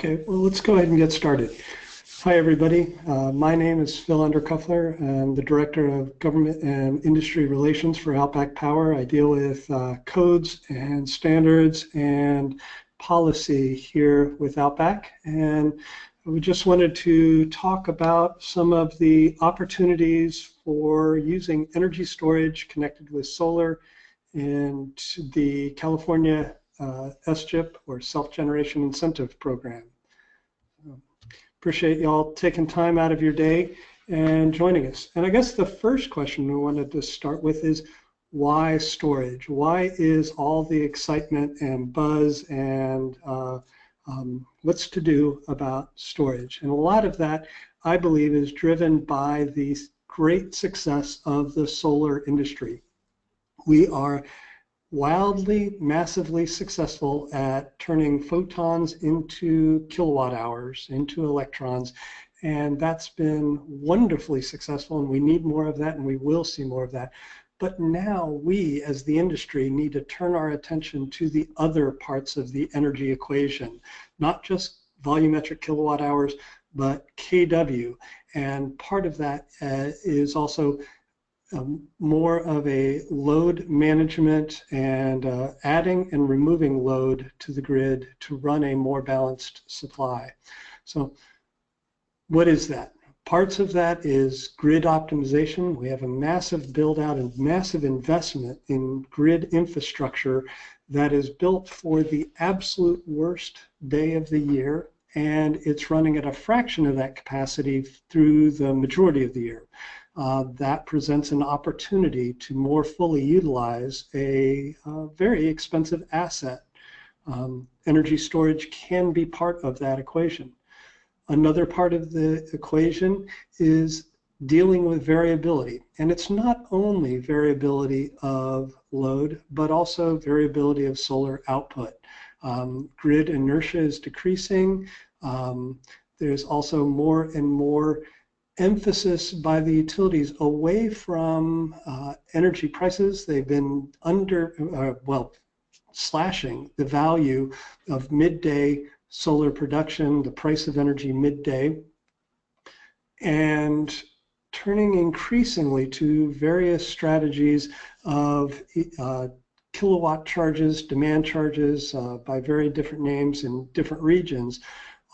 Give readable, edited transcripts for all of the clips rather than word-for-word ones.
Okay, well, let's go ahead and get started. Hi, everybody. My name is Phil Undercuffler. I'm the Director of Government and Industry Relations for OutBack Power. I deal with codes and standards and policy here with OutBack. And we just wanted to talk about some of the opportunities for using energy storage connected with solar and the California SGIP, or Self-Generation Incentive Program. Appreciate y'all taking time out of your day and joining us. And I guess the first question we wanted to start with is, why storage? Why is all the excitement and buzz and what's to do about storage? And a lot of that, I believe, is driven by the great success of the solar industry. We are wildly, massively successful at turning photons into kilowatt hours, into electrons, and that's been wonderfully successful, and we need more of that, and we will see more of that. But now we, as the industry, need to turn our attention to the other parts of the energy equation, not just volumetric kilowatt hours, but kW, and part of that is also more of a load management and adding and removing load to the grid to run a more balanced supply. So what is that? Parts of that is grid optimization. We have a massive build out and massive investment in grid infrastructure that is built for the absolute worst day of the year, and it's running at a fraction of that capacity through the majority of the year. That presents an opportunity to more fully utilize a very expensive asset. Energy storage can be part of that equation. Another part of the equation is dealing with variability. And it's not only variability of load, but also variability of solar output. Grid inertia is decreasing. There's also more and more emphasis by the utilities away from energy prices. They've been slashing the value of midday solar production, the price of energy midday, and turning increasingly to various strategies of kilowatt charges, demand charges by very different names in different regions,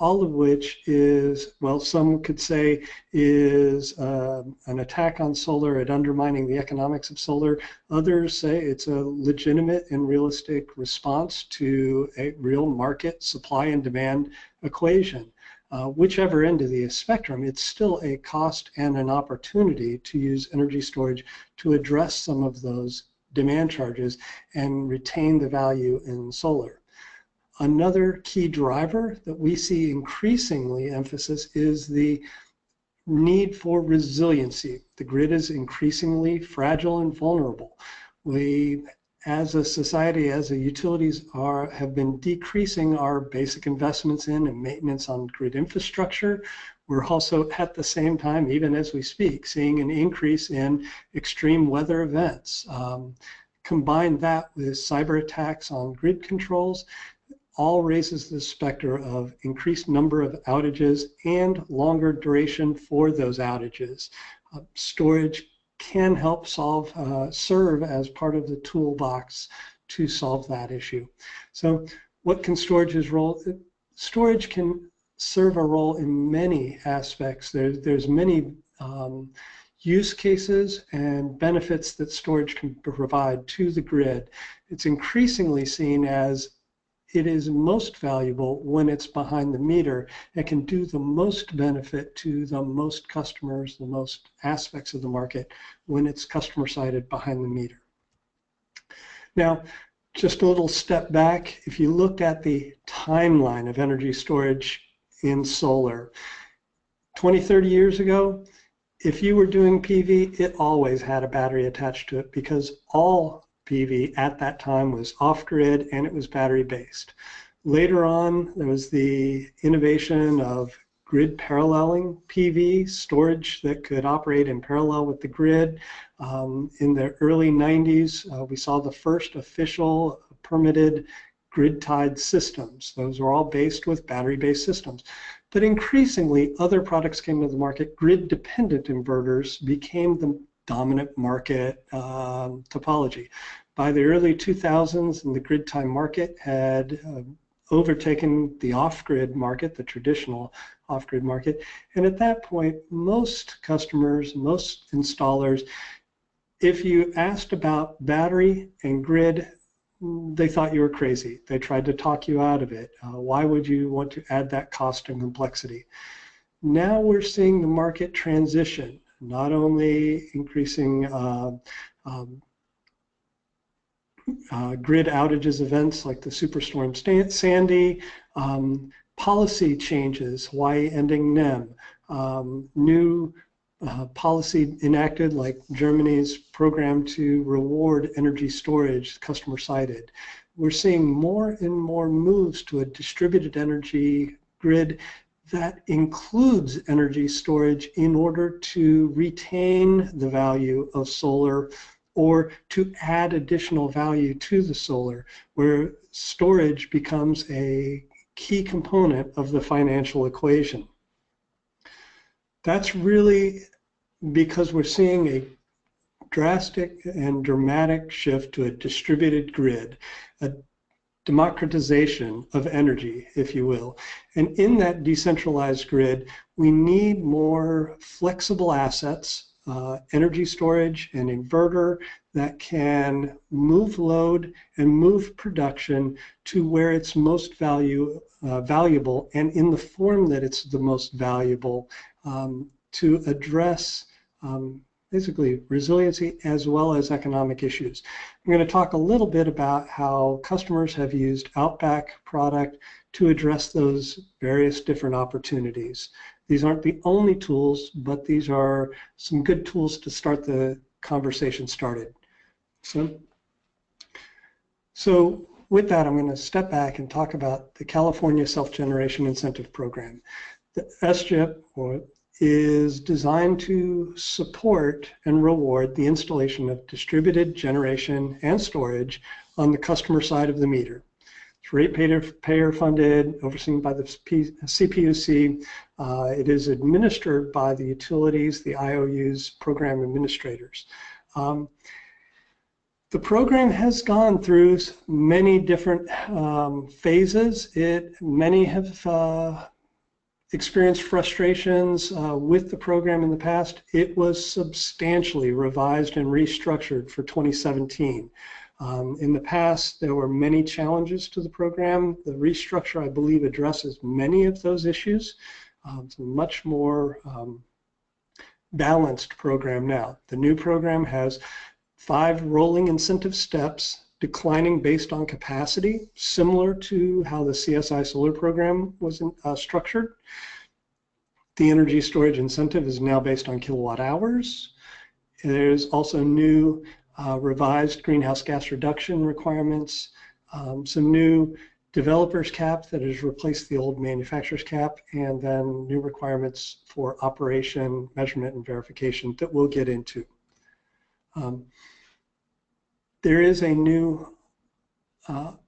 all of which is, well, some could say is an attack on solar at undermining the economics of solar. Others say it's a legitimate and realistic response to a real market supply and demand equation. Whichever end of the spectrum, it's still a cost and an opportunity to use energy storage to address some of those demand charges and retain the value in solar. Another key driver that we see increasingly emphasis is the need for resiliency. The grid is increasingly fragile and vulnerable. We, as a society, as a utilities, have been decreasing our basic investments in and maintenance on grid infrastructure. We're also at the same time, even as we speak, seeing an increase in extreme weather events. Combine that with cyber attacks on grid controls, all raises the specter of increased number of outages and longer duration for those outages. Storage can help serve as part of the toolbox to solve that issue. So what can storage's role? Storage can serve a role in many aspects. There's many use cases and benefits that storage can provide to the grid. It's increasingly seen as it is most valuable when it's behind the meter. It can do the most benefit to the most customers, the most aspects of the market when it's customer-sided behind the meter. Now, just a little step back, if you looked at the timeline of energy storage in solar, 20, 30 years ago, if you were doing PV, it always had a battery attached to it because all PV at that time was off-grid and it was battery-based. Later on, there was the innovation of grid paralleling PV, storage that could operate in parallel with the grid. In the early 90s, we saw the first official permitted grid-tied systems. Those are all based with battery-based systems. But increasingly, other products came to the market. Grid-dependent inverters became the dominant market topology. By the early 2000s, the grid-tie market had overtaken the off-grid market, the traditional off-grid market. And at that point, most customers, most installers, if you asked about battery and grid, they thought you were crazy. They tried to talk you out of it. Why would you want to add that cost and complexity? Now we're seeing the market transition, not only increasing grid outages events like the Superstorm Sandy, policy changes, Hawaii ending NEM, new policy enacted like Germany's program to reward energy storage, customer sided. We're seeing more and more moves to a distributed energy grid that includes energy storage in order to retain the value of solar or to add additional value to the solar, where storage becomes a key component of the financial equation. That's really because we're seeing a drastic and dramatic shift to a distributed grid, a democratization of energy, if you will. And in that decentralized grid, we need more flexible assets, energy storage and inverter that can move load and move production to where it's most valuable and in the form that it's the most valuable to address basically resiliency as well as economic issues. I'm going to talk a little bit about how customers have used OutBack product to address those various different opportunities. These aren't the only tools, but these are some good tools to start the conversation started. So with that, I'm going to step back and talk about the California Self-Generation Incentive Program. The SGIP is designed to support and reward the installation of distributed generation and storage on the customer side of the meter. It's ratepayer funded, overseen by the CPUC. It is administered by the utilities, the IOUs, program administrators. The program has gone through many different phases. Many have experienced frustrations with the program in the past. It was substantially revised and restructured for 2017. In the past, there were many challenges to the program. The restructure, I believe, addresses many of those issues. It's a much more balanced program now. The new program has 5 rolling incentive steps, declining based on capacity, similar to how the CSI solar program was structured. The energy storage incentive is now based on kilowatt hours. There's also new revised greenhouse gas reduction requirements, some new developers cap that has replaced the old manufacturer's cap, and then new requirements for operation, measurement, and verification that we'll get into. There is a new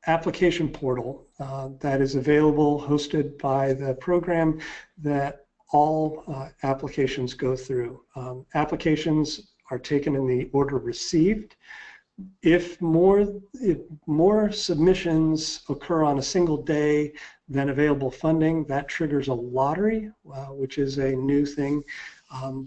application portal that is available, hosted by the program, that all applications go through. Applications are taken in the order received. If more submissions occur on a single day than available funding, that triggers a lottery, which is a new thing.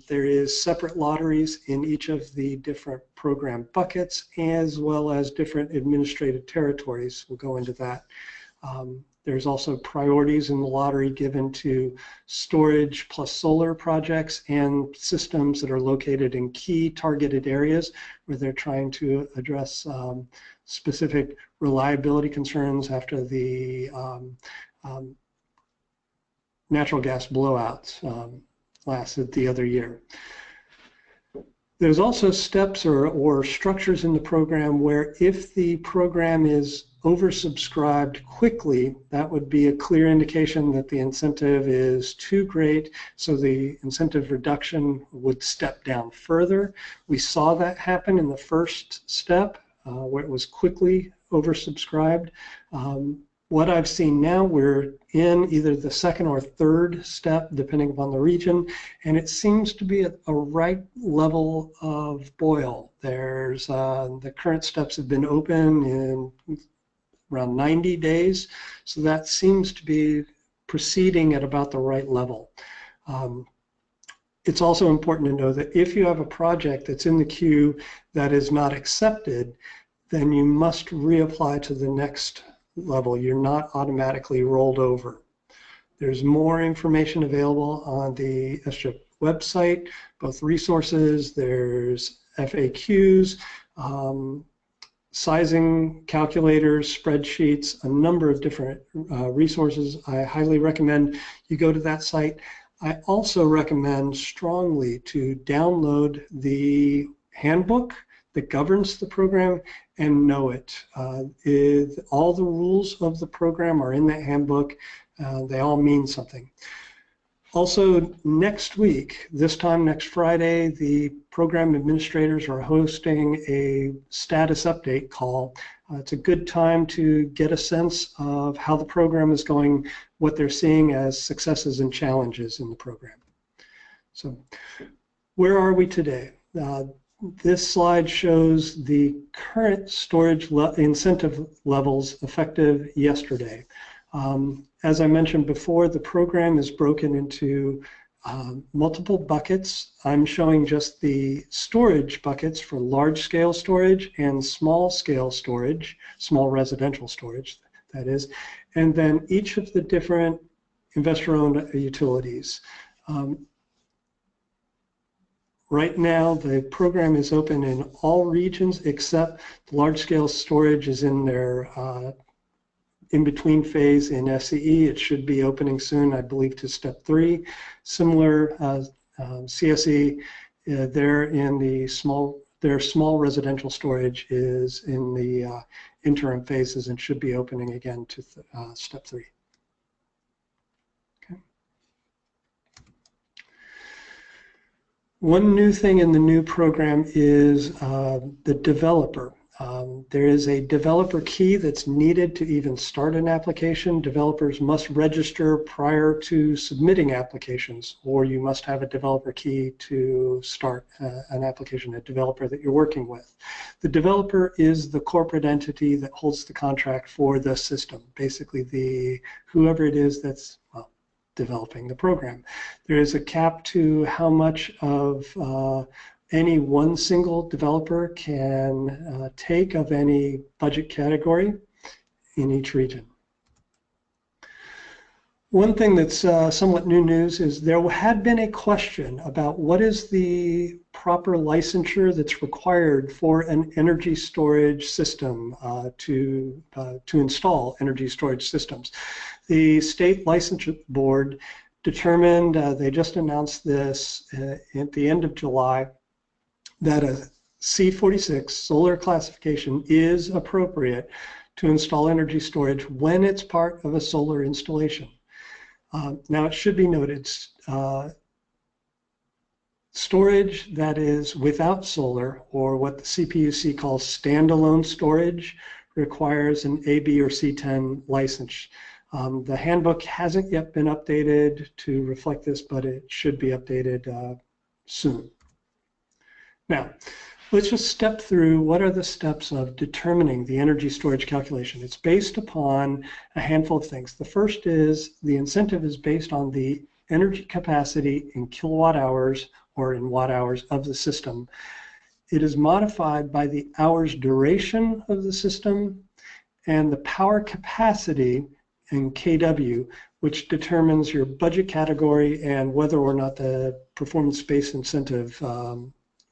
There is separate lotteries in each of the different program buckets, as well as different administrative territories. We'll go into that. There's also priorities in the lottery given to storage plus solar projects and systems that are located in key targeted areas where they're trying to address specific reliability concerns after the natural gas blowouts lasted the other year. There's also steps or structures in the program where if the program is oversubscribed quickly, that would be a clear indication that the incentive is too great, so the incentive reduction would step down further. We saw that happen in the first step where it was quickly oversubscribed. What I've seen now, we're in either the second or third step, depending upon the region, and it seems to be at a right level of boil. There's the current steps have been open in around 90 days, so that seems to be proceeding at about the right level. It's also important to know that if you have a project that's in the queue that is not accepted, then you must reapply to the next level. You're not automatically rolled over. There's more information available on the SGIP website, both resources, there's FAQs, sizing calculators, spreadsheets, a number of different resources. I highly recommend you go to that site. I also recommend strongly to download the handbook that governs the program and know it. All the rules of the program are in that handbook. They all mean something. Also, next week, this time next Friday, the program administrators are hosting a status update call. It's a good time to get a sense of how the program is going, what they're seeing as successes and challenges in the program. So, where are we today? This slide shows the current storage incentive levels effective yesterday. As I mentioned before, the program is broken into multiple buckets. I'm showing just the storage buckets for large-scale storage and small-scale storage, small residential storage, that is, and then each of the different investor-owned utilities. Right now, the program is open in all regions except the large-scale storage is in their in-between phase in SCE. It should be opening soon, I believe, to step 3. Similar CSE, they're in the their small residential storage is in the interim phases and should be opening again to step 3. Okay. One new thing in the new program is the developer. There is a developer key that's needed to even start an application. Developers must register prior to submitting applications, or you must have a developer key to start an application, a developer that you're working with. The developer is the corporate entity that holds the contract for the system, basically whoever it is that's, well, developing the program. There is a cap to how much of any one single developer can take of any budget category in each region. One thing that's somewhat new news is there had been a question about what is the proper licensure that's required for an energy storage system to install energy storage systems. The state licensure board determined, they just announced this at the end of July, that a C46 solar classification is appropriate to install energy storage when it's part of a solar installation. Now it should be noted, storage that is without solar, or what the CPUC calls standalone storage, requires an A, B, or C10 license. The handbook hasn't yet been updated to reflect this, but it should be updated soon. Now, let's just step through what are the steps of determining the energy storage calculation. It's based upon a handful of things. The first is the incentive is based on the energy capacity in kilowatt hours or in watt hours of the system. It is modified by the hours duration of the system and the power capacity in kW, which determines your budget category and whether or not the performance-based incentive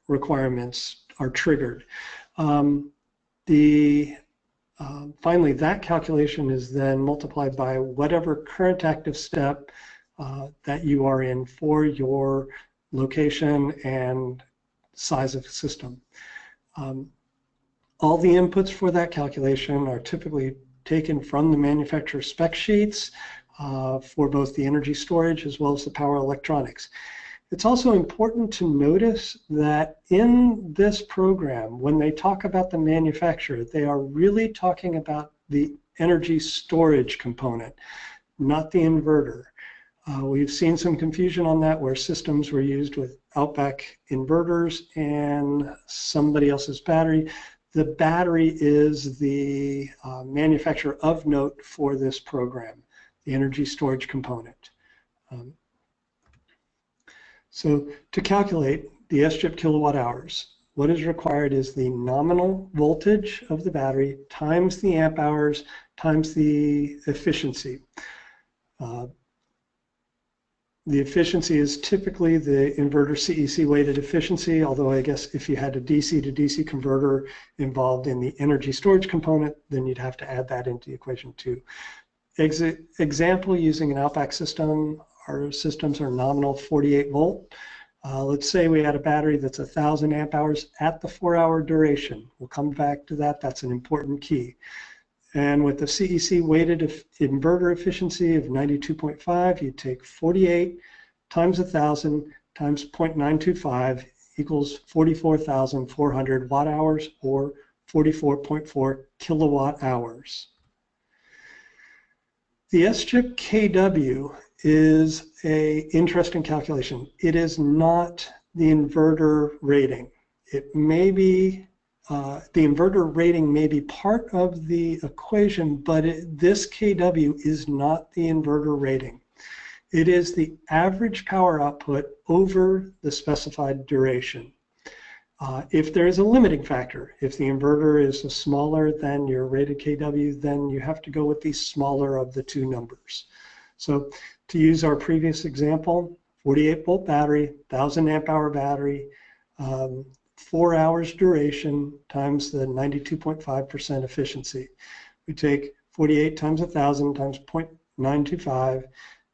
requirements are triggered. Finally, that calculation is then multiplied by whatever current active step that you are in for your location and size of system. All the inputs for that calculation are typically taken from the manufacturer spec sheets for both the energy storage as well as the power electronics. It's also important to notice that in this program, when they talk about the manufacturer, they are really talking about the energy storage component, not the inverter. We've seen some confusion on that where systems were used with OutBack inverters and somebody else's battery. The battery is the manufacturer of note for this program, the energy storage component. So to calculate the SGIP kilowatt hours, what is required is the nominal voltage of the battery times the amp hours times the efficiency. The efficiency is typically the inverter CEC weighted efficiency, although I guess if you had a DC to DC converter involved in the energy storage component, then you'd have to add that into the equation too. Example, using an OutBack system, our systems are nominal 48 volt. Let's say we had a battery that's 1,000 amp hours at the 4-hour duration. We'll come back to that. That's an important key. And with the CEC weighted inverter efficiency of 92.5, you take 48 times 1,000 times 0.925 equals 44,400 watt hours or 44.4 kilowatt hours. The SGIP KW is an interesting calculation. It is not the inverter rating. It may be the inverter rating may be part of the equation, but this KW is not the inverter rating. It is the average power output over the specified duration. If there is a limiting factor, if the inverter is smaller than your rated KW, then you have to go with the smaller of the two numbers. So to use our previous example, 48 volt battery, 1,000 amp hour battery, 4 hours duration times the 92.5% efficiency. We take 48 times 1,000 times 0.925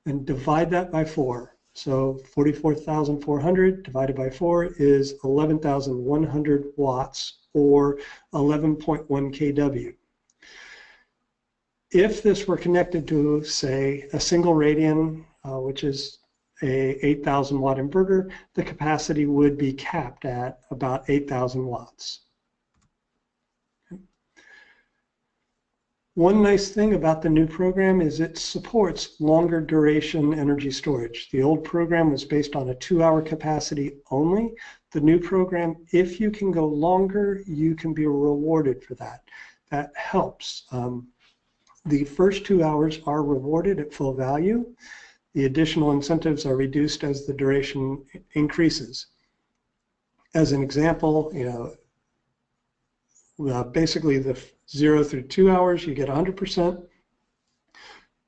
and divide that by 4. So 44,400 divided by 4 is 11,100 watts or 11.1 kW. If this were connected to, say, a single radian, which is a 8,000 watt inverter, the capacity would be capped at about 8,000 watts. Okay. One nice thing about the new program is it supports longer duration energy storage. The old program was based on a 2-hour capacity only. The new program, if you can go longer, you can be rewarded for that. That helps. The first 2 hours are rewarded at full value. The additional incentives are reduced as the duration increases. As an example, basically the 0 through 2 hours, you get 100%.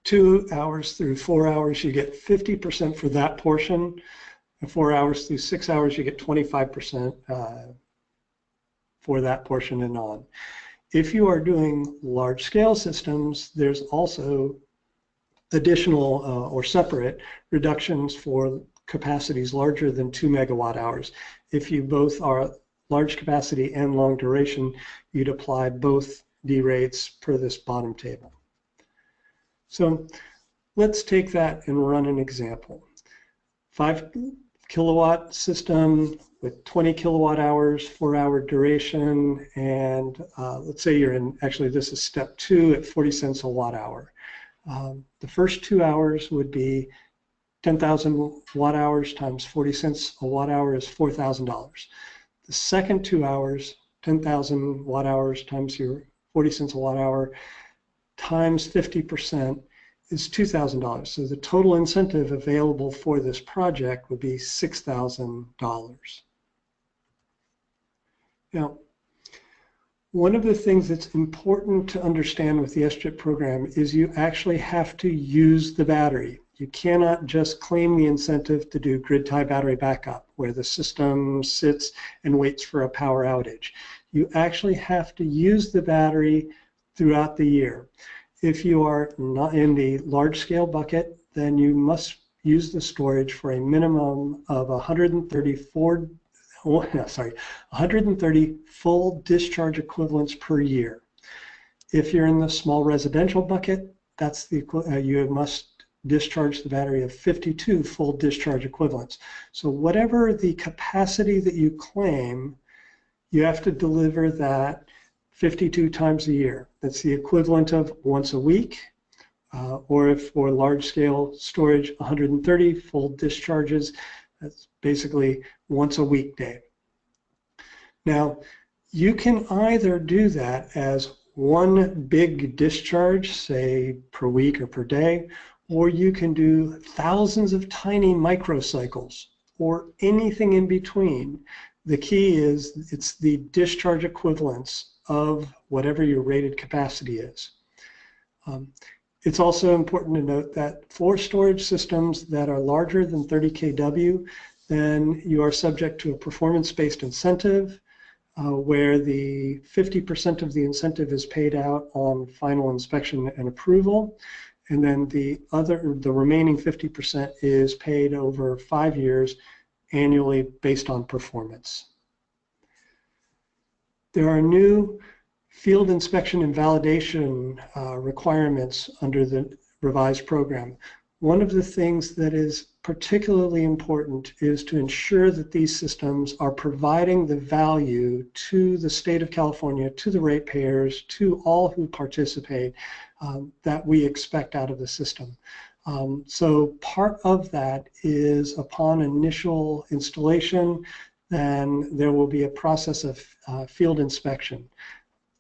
2 hours through 4 hours, you get 50% for that portion. And 4 hours through 6 hours, you get 25% for that portion and on. If you are doing large-scale systems, there's also additional or separate reductions for capacities larger than 2 megawatt hours. If you both are large capacity and long duration, you'd apply both D rates per this bottom table. So let's take that and run an example. 5 kilowatt system with 20 kilowatt hours, 4-hour duration, and let's say you're in, actually this is step 2 at 40 cents a watt hour. The first 2 hours would be 10,000 watt hours times 40 cents a watt hour is $4,000. The second 2 hours, 10,000 watt hours times your 40 cents a watt hour times 50% is $2,000. So the total incentive available for this project would be $6,000. Now, one of the things that's important to understand with the SGIP program is you actually have to use the battery. You cannot just claim the incentive to do grid tie battery backup, where the system sits and waits for a power outage. You actually have to use the battery throughout the year. If you are not in the large scale bucket, then you must use the storage for a minimum of 130 full discharge equivalents per year. If you're in the small residential bucket, that's the you must discharge the battery of 52 full discharge equivalents. So whatever the capacity that you claim, you have to deliver that 52 times a year. That's the equivalent of once a week, or if for large-scale storage, 130 full discharges. That's basically once a weekday. Now, you can either do that as one big discharge, say per week or per day, or you can do thousands of tiny microcycles or anything in between. The key is it's the discharge equivalence of whatever your rated capacity is. It's also important to note that for storage systems that are larger than 30 kW, then you are subject to a performance-based incentive, where the 50% of the incentive is paid out on final inspection and approval, and then the remaining 50% is paid over 5 years annually based on performance. There are new field inspection and validation requirements under the revised program. One of the things that is particularly important is to ensure that these systems are providing the value to the state of California, to the ratepayers, to all who participate that we expect out of the system. So part of that is upon initial installation, then there will be a process of field inspection.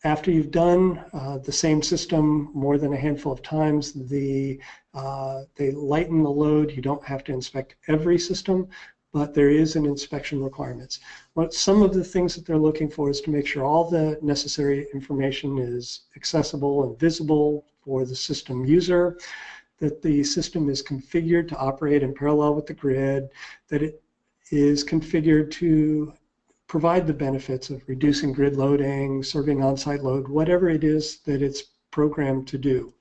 After you've done the same system more than a handful of times, they lighten the load. You don't have to inspect every system, but there is an inspection requirements. Some of the things that they're looking for is to make sure all the necessary information is accessible and visible for the system user, that the system is configured to operate in parallel with the grid, that it is configured to provide the benefits of reducing grid loading, serving on-site load, whatever it is that it's programmed to do.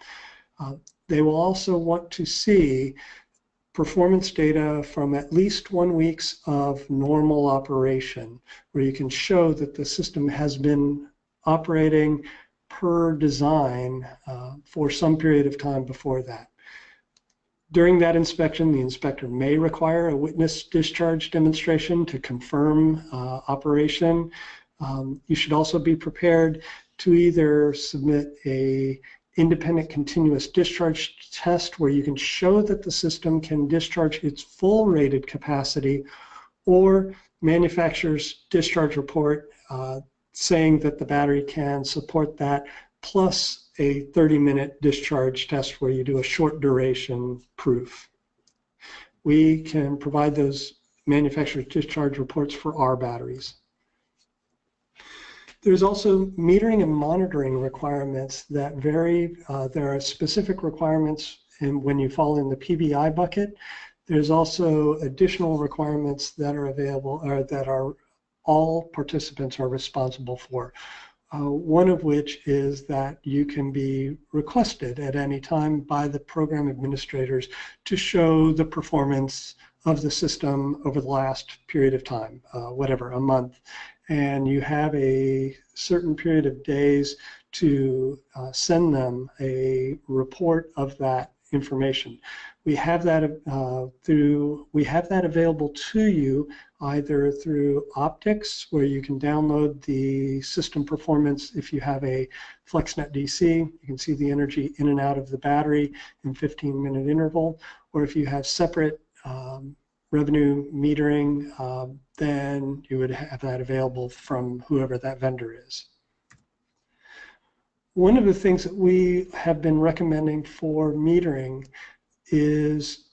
They will also want to see performance data from at least 1 week of normal operation, where you can show that the system has been operating per design for some period of time before that. During that inspection, the inspector may require a witness discharge demonstration to confirm operation. You should also be prepared to either submit an independent continuous discharge test where you can show that the system can discharge its full rated capacity, or manufacturer's discharge report saying that the battery can support that, plus a 30-minute discharge test where you do a short duration proof. We can provide those manufacturer's discharge reports for our batteries. There's also metering and monitoring requirements that vary. There are specific requirements when you fall in the PBI bucket. There's also additional requirements that are available, or that all participants are responsible for. One of which is that you can be requested at any time by the program administrators to show the performance of the system over the last period of time, whatever, a month. And you have a certain period of days to send them a report of that information. We have that available to you either through optics, where you can download the system performance. If you have a FlexNet DC, you can see the energy in and out of the battery in 15-minute interval. Or if you have separate revenue metering, then you would have that available from whoever that vendor is. One of the things that we have been recommending for metering is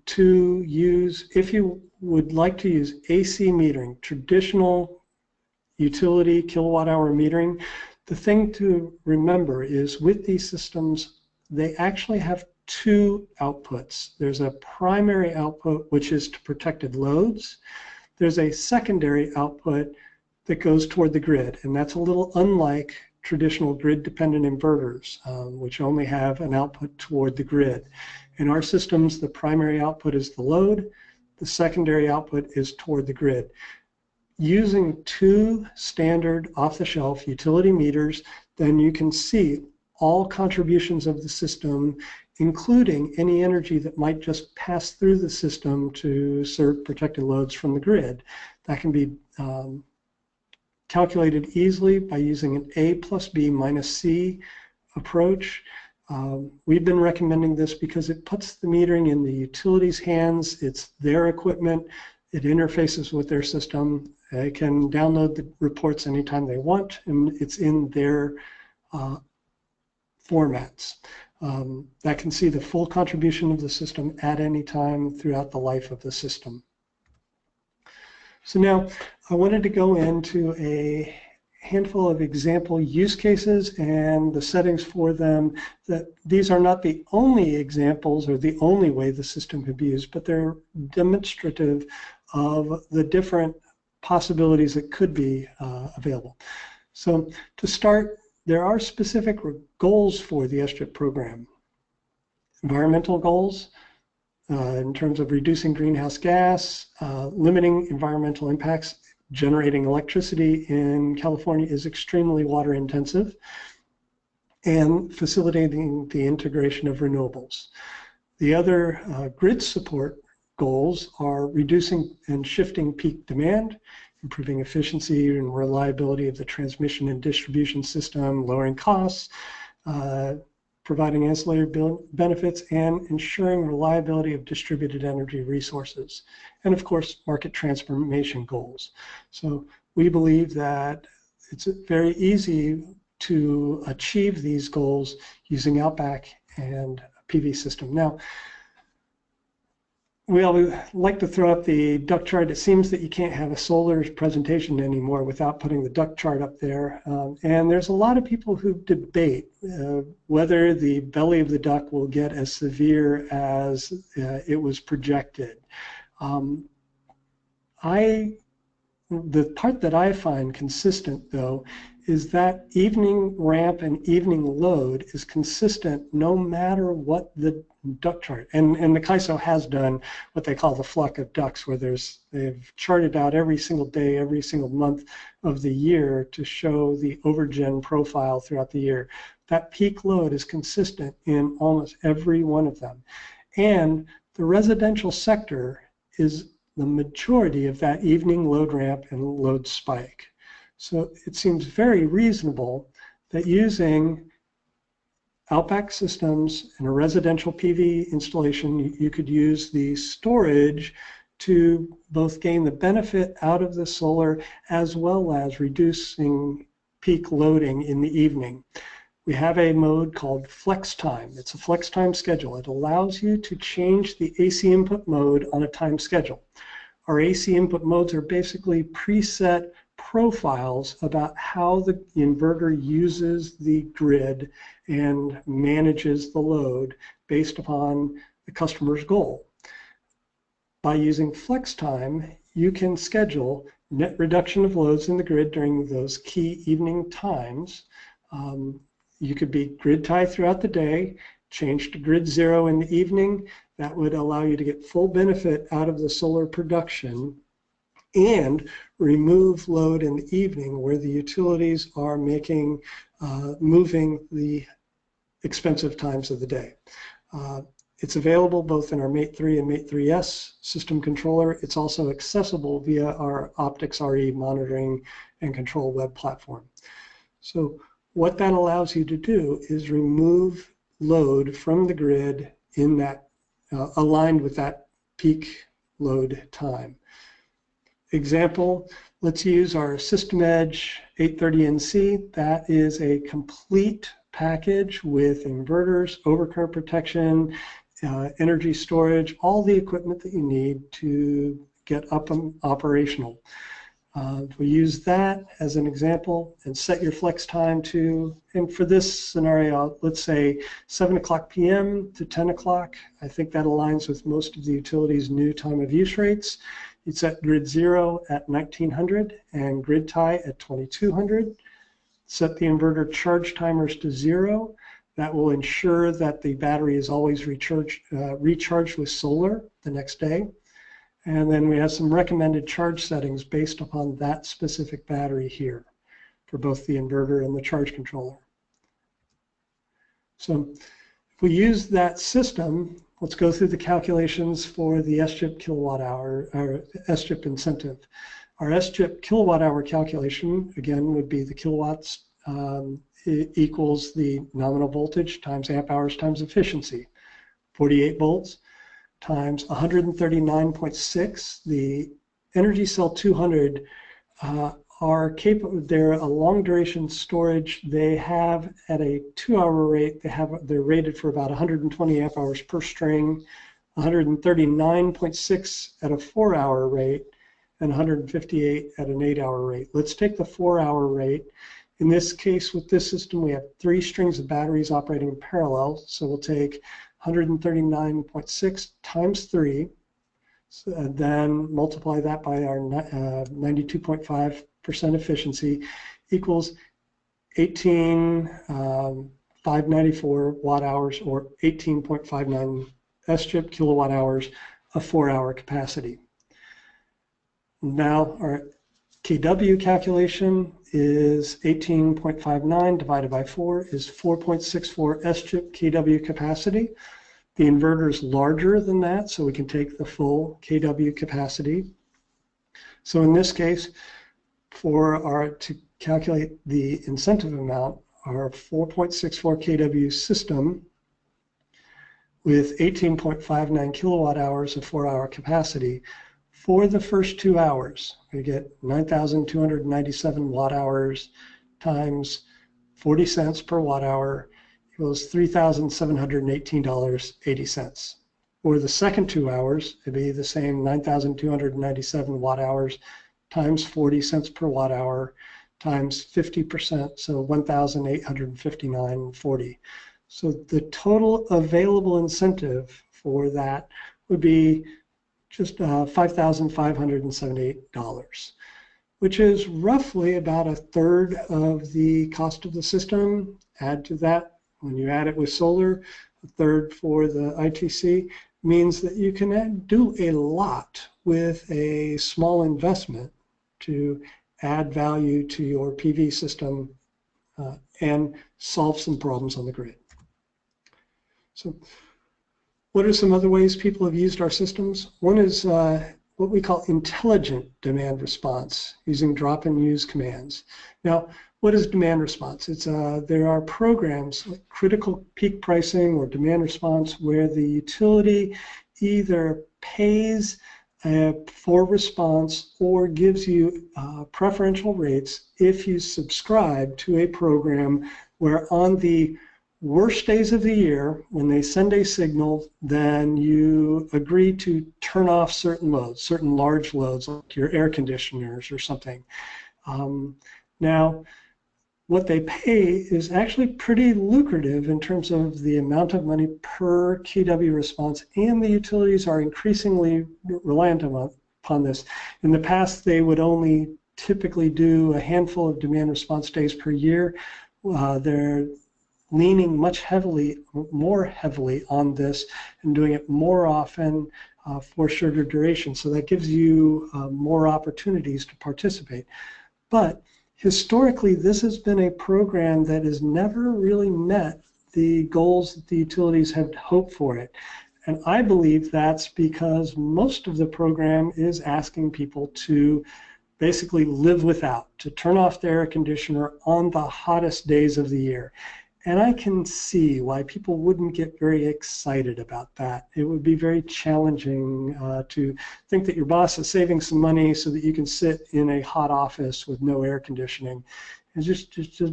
to use, if you would like to use AC metering, traditional utility kilowatt-hour metering, the thing to remember is with these systems, they actually have two outputs. There's a primary output, which is to protected loads. There's a secondary output that goes toward the grid, and that's a little unlike traditional grid-dependent inverters, which only have an output toward the grid. In our systems, the primary output is the load, the secondary output is toward the grid. Using two standard off-the-shelf utility meters, then you can see all contributions of the system including any energy that might just pass through the system to serve protected loads from the grid. That can be calculated easily by using an A plus B minus C approach. We've been recommending this because it puts the metering in the utilities' hands. It's their equipment. It interfaces with their system. They can download the reports anytime they want, and it's in their formats. That can see the full contribution of the system at any time throughout the life of the system. So now I wanted to go into a handful of example use cases and the settings for them. That these are not the only examples or the only way the system could be used, but they're demonstrative of the different possibilities that could be available. So to start, there are specific goals for the SGIP program. Environmental goals in terms of reducing greenhouse gas, limiting environmental impacts. Generating electricity in California is extremely water intensive, and facilitating the integration of renewables. The other grid support goals are reducing and shifting peak demand, improving efficiency and reliability of the transmission and distribution system, lowering costs, providing ancillary benefits, and ensuring reliability of distributed energy resources. And of course, market transformation goals. So we believe that it's very easy to achieve these goals using OutBack and a PV system. Now, we always like to throw up the duct chart. It seems that you can't have a solar presentation anymore without putting the duct chart up there. And there's a lot of people who debate whether the belly of the duct will get as severe as it was projected. The part that I find consistent, though, is that evening ramp and evening load is consistent no matter what the duct chart. And the CAISO has done what they call the flock of ducks, where they've charted out every single day, every single month of the year to show the overgen profile throughout the year. That peak load is consistent in almost every one of them. And the residential sector is the majority of that evening load ramp and load spike. So it seems very reasonable that using OutBack systems in a residential PV installation, you could use the storage to both gain the benefit out of the solar as well as reducing peak loading in the evening. We have a mode called flex time. It's a flex time schedule. It allows you to change the AC input mode on a time schedule. Our AC input modes are basically preset profiles about how the inverter uses the grid and manages the load based upon the customer's goal. By using flex time, you can schedule net reduction of loads in the grid during those key evening times. You could be grid tie throughout the day, change to grid zero in the evening. That would allow you to get full benefit out of the solar production and remove load in the evening where the utilities are moving the expensive times of the day. It's available both in our Mate 3 and Mate 3S system controller. It's also accessible via our Optics RE monitoring and control web platform. So what that allows you to do is remove load from the grid in that aligned with that peak load time. Example, let's use our System Edge 830NC. That is a complete package with inverters, overcurrent protection, energy storage, all the equipment that you need to get up and operational. If we use that as an example and set your flex time to, and for this scenario, let's say 7 o'clock p.m. to 10 o'clock. I think that aligns with most of the utilities' new time of use rates. You'd set grid zero at 1900 and grid tie at 2200. Set the inverter charge timers to 0. That will ensure that the battery is always recharged with solar the next day. And then we have some recommended charge settings based upon that specific battery here for both the inverter and the charge controller. So if If we use that system, let's go through the calculations for the SGIP kilowatt hour, or SGIP incentive. Our SGIP kilowatt hour calculation, again, would be the kilowatts equals the nominal voltage times amp hours times efficiency. 48 volts times 139.6. The Energy Cell 200 are capable, they're a long duration storage. They have at a 2-hour rate, they're rated for about 120 amp hours per string, 139.6 at a 4-hour rate, and 158 at an 8-hour rate. Let's take the 4-hour rate. In this case, with this system, we have 3 strings of batteries operating in parallel. So we'll take 139.6 times 3, and then multiply that by our 92.5% efficiency, equals 18,594 watt hours, or 18.59 SGIP kilowatt hours of 4-hour capacity. Now our KW calculation is 18.59 divided by 4 is 4.64 SGIP KW capacity. The inverter is larger than that, so we can take the full KW capacity. So in this case, to calculate the incentive amount, our 4.64 kW system with 18.59 kilowatt hours of 4-hour capacity, for the first 2 hours, we get 9,297 watt hours times 40 cents per watt hour equals $3,718.80. For the second 2 hours, it'd be the same 9,297 watt hours times 40 cents per watt hour times 50%, so 1,859.40. So the total available incentive for that would be just $5,578, which is roughly about 1/3 of the cost of the system. Add to that, when you add it with solar, 1/3 for the ITC, means that you can do a lot with a small investment to add value to your PV system and solve some problems on the grid. So what are some other ways people have used our systems? One is what we call intelligent demand response, using drop and use commands. Now, what is demand response? There are programs like critical peak pricing or demand response where the utility either pays for response or gives you preferential rates if you subscribe to a program where on the worst days of the year, when they send a signal, then you agree to turn off certain loads, certain large loads like your air conditioners or something. Now, what they pay is actually pretty lucrative in terms of the amount of money per KW response, and the utilities are increasingly reliant upon this. In the past, they would only typically do a handful of demand response days per year. They're leaning more heavily on this and doing it more often for shorter duration. So that gives you more opportunities to participate. But historically, this has been a program that has never really met the goals that the utilities had hoped for it. And I believe that's because most of the program is asking people to basically live without, to turn off their air conditioner on the hottest days of the year. And I can see why people wouldn't get very excited about that. It would be very challenging to think that your boss is saving some money so that you can sit in a hot office with no air conditioning. It just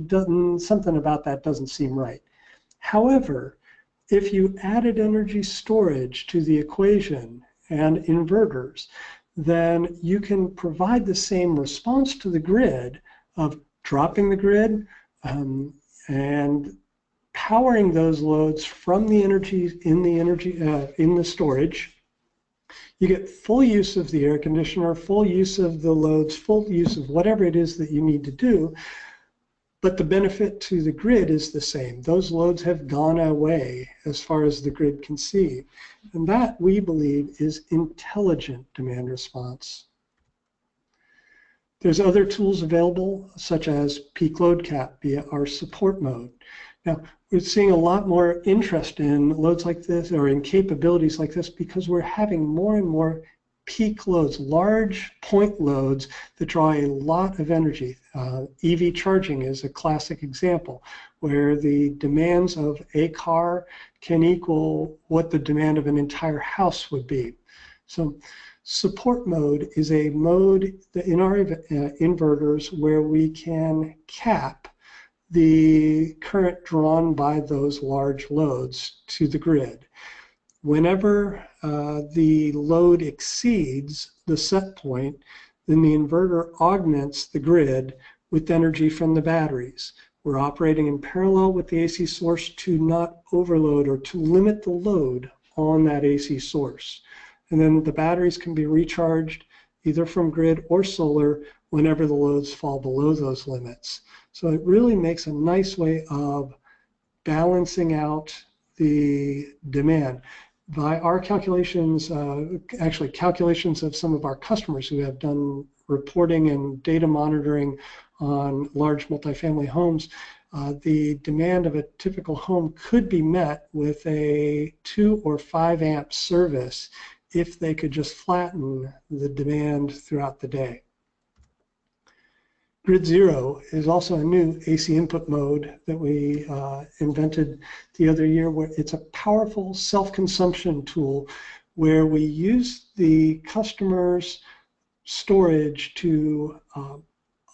doesn't, something about that doesn't seem right. However, if you added energy storage to the equation and inverters, then you can provide the same response to the grid of dropping the grid and powering those loads from the energy in the storage. You get full use of the air conditioner, full use of the loads, full use of whatever it is that you need to do, but the benefit to the grid is the same. Those loads have gone away as far as the grid can see. And that, we believe, is intelligent demand response. There's other tools available, such as peak load cap via our support mode. Now, we're seeing a lot more interest in loads like this or in capabilities like this because we're having more and more peak loads, large point loads that draw a lot of energy. EV charging is a classic example where the demands of a car can equal what the demand of an entire house would be. So support mode is a mode in our inverters where we can cap the current drawn by those large loads to the grid. Whenever the load exceeds the set point, then the inverter augments the grid with energy from the batteries. We're operating in parallel with the AC source to not overload or to limit the load on that AC source. And then the batteries can be recharged either from grid or solar whenever the loads fall below those limits. So it really makes a nice way of balancing out the demand. By our calculations, actually calculations of some of our customers who have done reporting and data monitoring on large multifamily homes, the demand of a typical home could be met with a 2 or 5 amp service if they could just flatten the demand throughout the day. Grid Zero is also a new AC input mode that we invented the other year, where it's a powerful self-consumption tool where we use the customer's storage to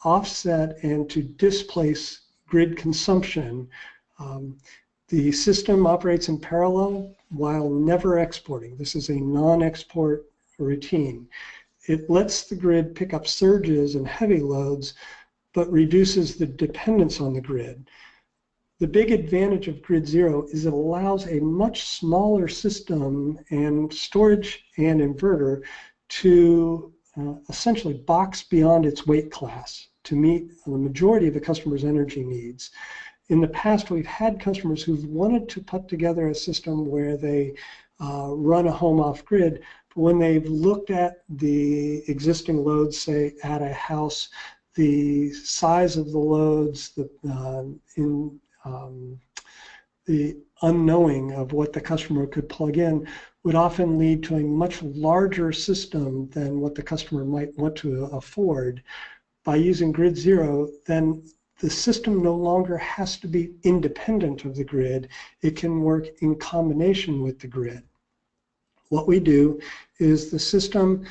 offset and to displace grid consumption. The system operates in parallel while never exporting. This is a non-export routine. It lets the grid pick up surges and heavy loads, but reduces the dependence on the grid. The big advantage of Grid Zero is it allows a much smaller system and storage and inverter to essentially box beyond its weight class to meet the majority of the customer's energy needs. In the past, we've had customers who've wanted to put together a system where they run a home off grid, but when they've looked at the existing loads, say at a house, the size of the loads, the unknowing of what the customer could plug in would often lead to a much larger system than what the customer might want to afford. By using Grid Zero, then the system no longer has to be independent of the grid. It can work in combination with the grid. What we do is the system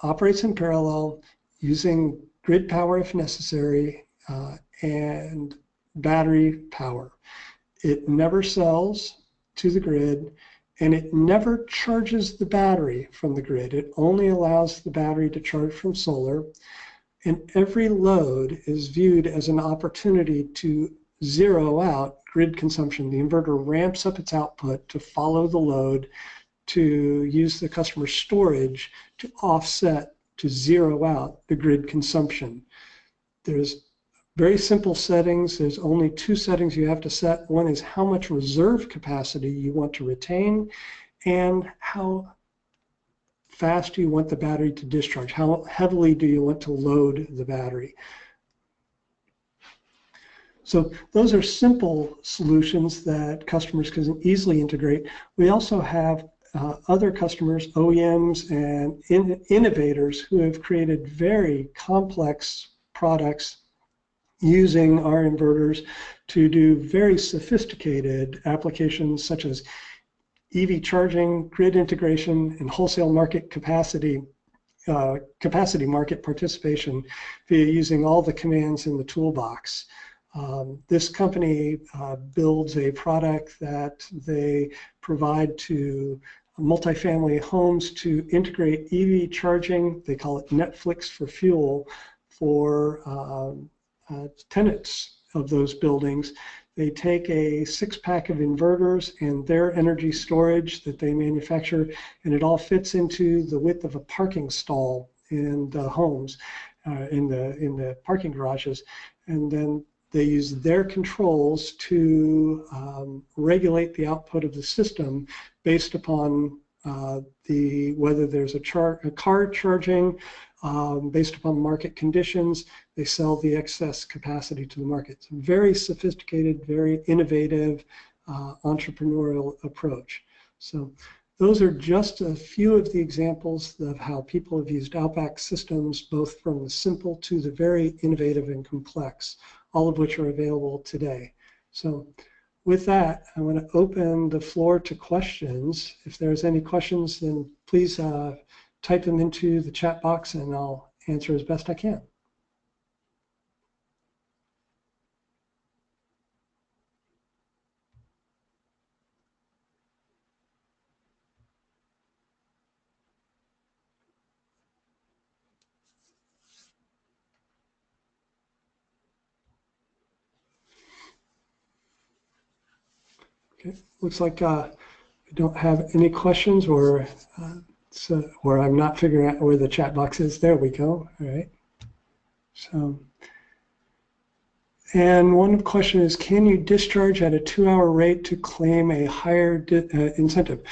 operates in parallel using grid power if necessary and battery power. It never sells to the grid, and it never charges the battery from the grid. It only allows the battery to charge from solar, and every load is viewed as an opportunity to zero out grid consumption. The inverter ramps up its output to follow the load, to use the customer storage to offset, to zero out the grid consumption. There's very simple settings. There's only 2 settings you have to set. One is how much reserve capacity you want to retain and how fast do you want the battery to discharge? How heavily do you want to load the battery? So those are simple solutions that customers can easily integrate. We also have other customers, OEMs and innovators who have created very complex products using our inverters to do very sophisticated applications such as EV charging, grid integration, and wholesale market capacity market participation via using all the commands in the toolbox. This company builds a product that they provide to multifamily homes to integrate EV charging. They call it Netflix for fuel for tenants of those buildings. They take a 6-pack of inverters and their energy storage that they manufacture, and it all fits into the width of a parking stall in the homes, in the parking garages. And then they use their controls to regulate the output of the system based upon whether there's a car charging, based upon market conditions. They sell the excess capacity to the market. It's a very sophisticated, very innovative entrepreneurial approach. So those are just a few of the examples of how people have used OutBack systems, both from the simple to the very innovative and complex, all of which are available today. So with that, I want to open the floor to questions. If there's any questions, then please type them into the chat box and I'll answer as best I can. Okay, looks like I don't have any questions, or I'm not figuring out where the chat box is. There we go. All right. So, and one question is, can you discharge at a 2-hour rate to claim a higher incentive?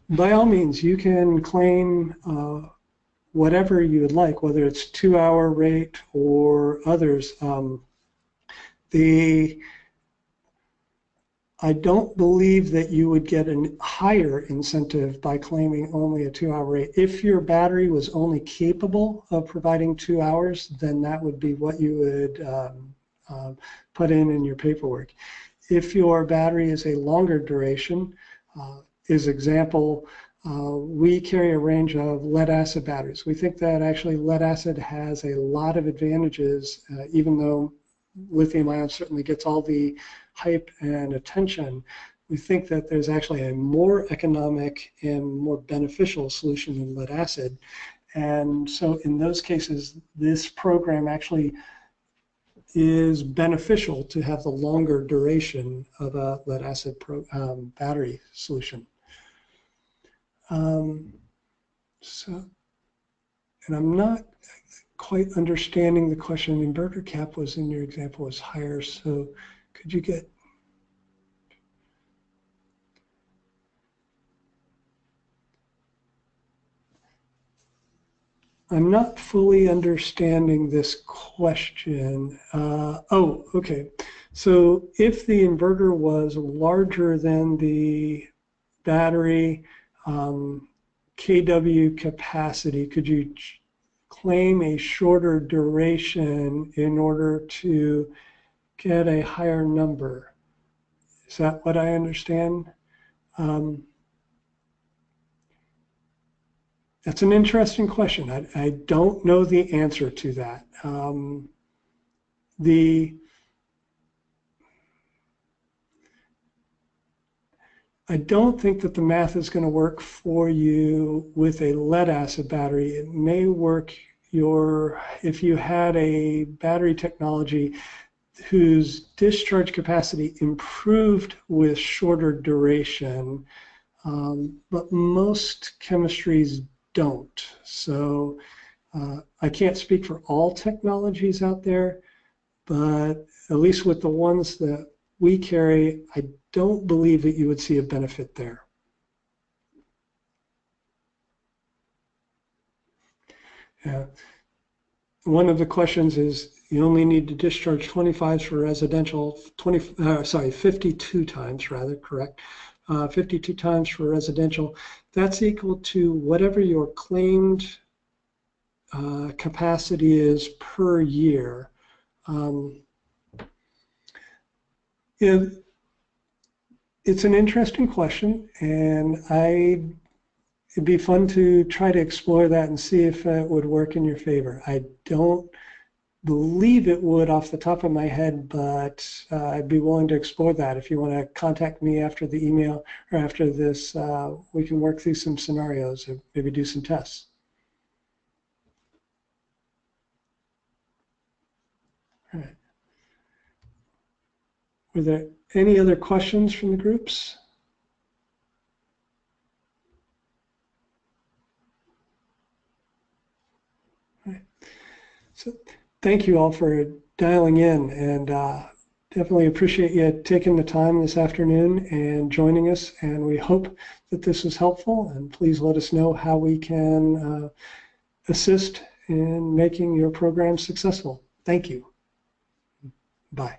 By all means, you can claim whatever you would like, whether it's 2-hour rate or others. I don't believe that you would get a higher incentive by claiming only a 2-hour rate. If your battery was only capable of providing 2 hours, then that would be what you would put in your paperwork. If your battery is a longer duration, as example, we carry a range of lead-acid batteries. We think that actually lead-acid has a lot of advantages, even though lithium-ion certainly gets all the hype and attention. We think that there's actually a more economic and more beneficial solution than lead-acid. And so in those cases, this program actually is beneficial to have the longer duration of a lead-acid battery solution. And I'm not quite understanding the question. Inverter cap was in your example was higher, so could you get? I'm not fully understanding this question. Oh, okay. So if the inverter was larger than the battery KW capacity, could you claim a shorter duration in order to get a higher number? Is that what I understand? That's an interesting question. I don't know the answer to that. I don't think that the math is going to work for you with a lead-acid battery. It may work if you had a battery technology whose discharge capacity improved with shorter duration, but most chemistries don't. So I can't speak for all technologies out there, but at least with the ones that we carry, I don't believe that you would see a benefit there. One of the questions is, you only need to discharge 25s for residential, 52 times rather, correct? 52 times for residential. That's equal to whatever your claimed capacity is per year. It's an interesting question, and it'd be fun to try to explore that and see if it would work in your favor. I don't believe it would off the top of my head, but I'd be willing to explore that. If you want to contact me after the email or after this, we can work through some scenarios and maybe do some tests. All right. Were there any other questions from the groups? All right. So thank you all for dialing in, and definitely appreciate you taking the time this afternoon and joining us, and we hope that this was helpful, and please let us know how we can assist in making your program successful. Thank you. Bye.